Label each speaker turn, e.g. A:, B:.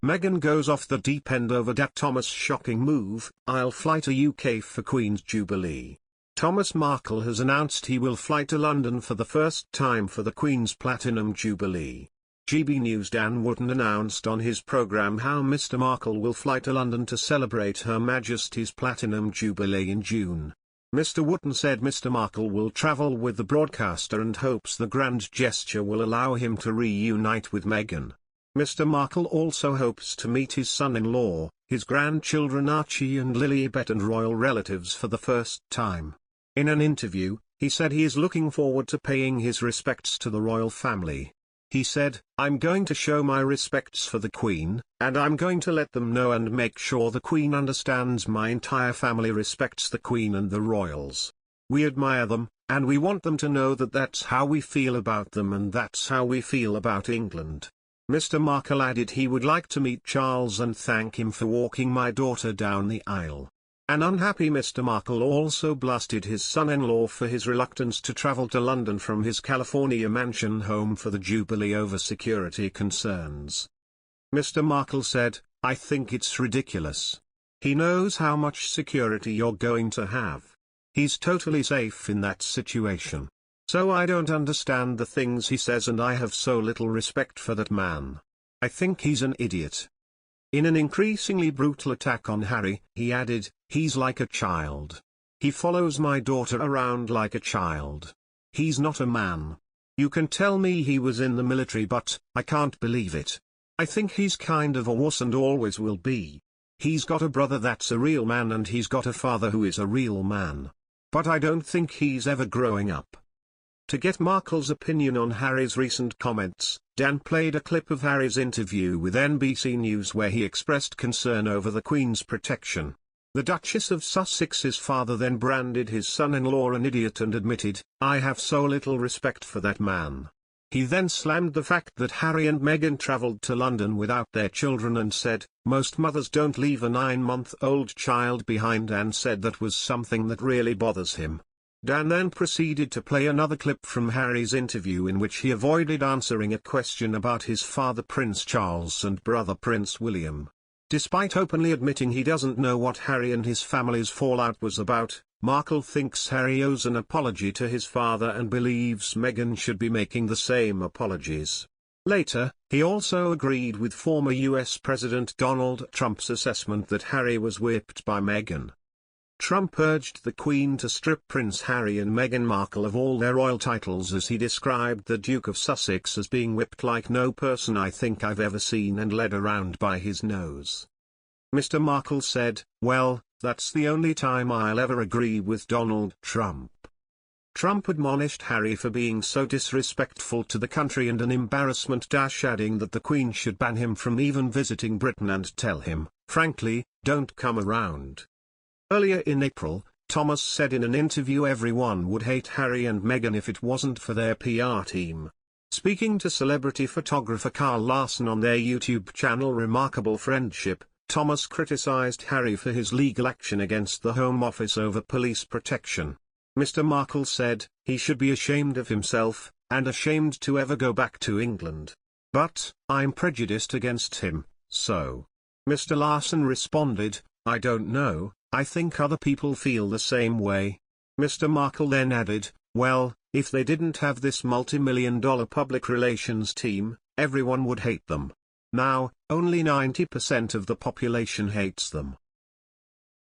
A: Meghan goes off the deep end over Dat Thomas' shocking move. I'll fly to UK for Queen's Jubilee. Thomas Markle has announced he will fly to London for the first time for the Queen's Platinum Jubilee. GB News' Dan Wootton announced on his programme how Mr Markle will fly to London to celebrate Her Majesty's Platinum Jubilee in June. Mr Wootton said Mr Markle will travel with the broadcaster and hopes the grand gesture will allow him to reunite with Meghan. Mr Markle also hopes to meet his son-in-law, his grandchildren Archie and Liliibet and royal relatives for the first time. In an interview, he said he is looking forward to paying his respects to the royal family. He said, "I'm going to show my respects for the Queen, and I'm going to let them know and make sure the Queen understands my entire family respects the Queen and the royals. We admire them, and we want them to know that that's how we feel about them and that's how we feel about England." Mr Markle added he would like to meet Charles and thank him for walking my daughter down the aisle. An unhappy Mr Markle also blasted his son-in-law for his reluctance to travel to London from his California mansion home for the Jubilee over security concerns. Mr Markle said, "I think it's ridiculous. He knows how much security you're going to have. He's totally safe in that situation. So I don't understand the things he says and I have so little respect for that man. I think he's an idiot." In an increasingly brutal attack on Harry, he added, "He's like a child. He follows my daughter around like a child. He's not a man. You can tell me he was in the military but I can't believe it. I think he's kind of a wuss and always will be. He's got a brother that's a real man and he's got a father who is a real man. But I don't think he's ever growing up." To get Markle's opinion on Harry's recent comments, Dan played a clip of Harry's interview with NBC News where he expressed concern over the Queen's protection. The Duchess of Sussex's father then branded his son-in-law an idiot and admitted, "I have so little respect for that man." He then slammed the fact that Harry and Meghan travelled to London without their children and said, "Most mothers don't leave a 9-month-old child behind," and said that was something that really bothers him. Dan then proceeded to play another clip from Harry's interview in which he avoided answering a question about his father Prince Charles and brother Prince William. Despite openly admitting he doesn't know what Harry and his family's fallout was about, Markle thinks Harry owes an apology to his father and believes Meghan should be making the same apologies. Later, he also agreed with former US President Donald Trump's assessment that Harry was whipped by Meghan. Trump urged the Queen to strip Prince Harry and Meghan Markle of all their royal titles as he described the Duke of Sussex as being whipped like no person I think I've ever seen and led around by his nose. Mr Markle said, "Well, that's the only time I'll ever agree with Donald Trump." Trump admonished Harry for being so disrespectful to the country and an embarrassment, adding that the Queen should ban him from even visiting Britain and tell him, frankly, "Don't come around." Earlier in April, Thomas said in an interview everyone would hate Harry and Meghan if it wasn't for their PR team. Speaking to celebrity photographer Carl Larson on their YouTube channel Remarkable Friendship, Thomas criticized Harry for his legal action against the Home Office over police protection. Mr Markle said, "He should be ashamed of himself, and ashamed to ever go back to England. But, I'm prejudiced against him, so." Mr Larson responded, "I don't know, I think other people feel the same way." Mr Markle then added, "Well, if they didn't have this multi-million-dollar public relations team, everyone would hate them. Now, only 90% of the population hates them.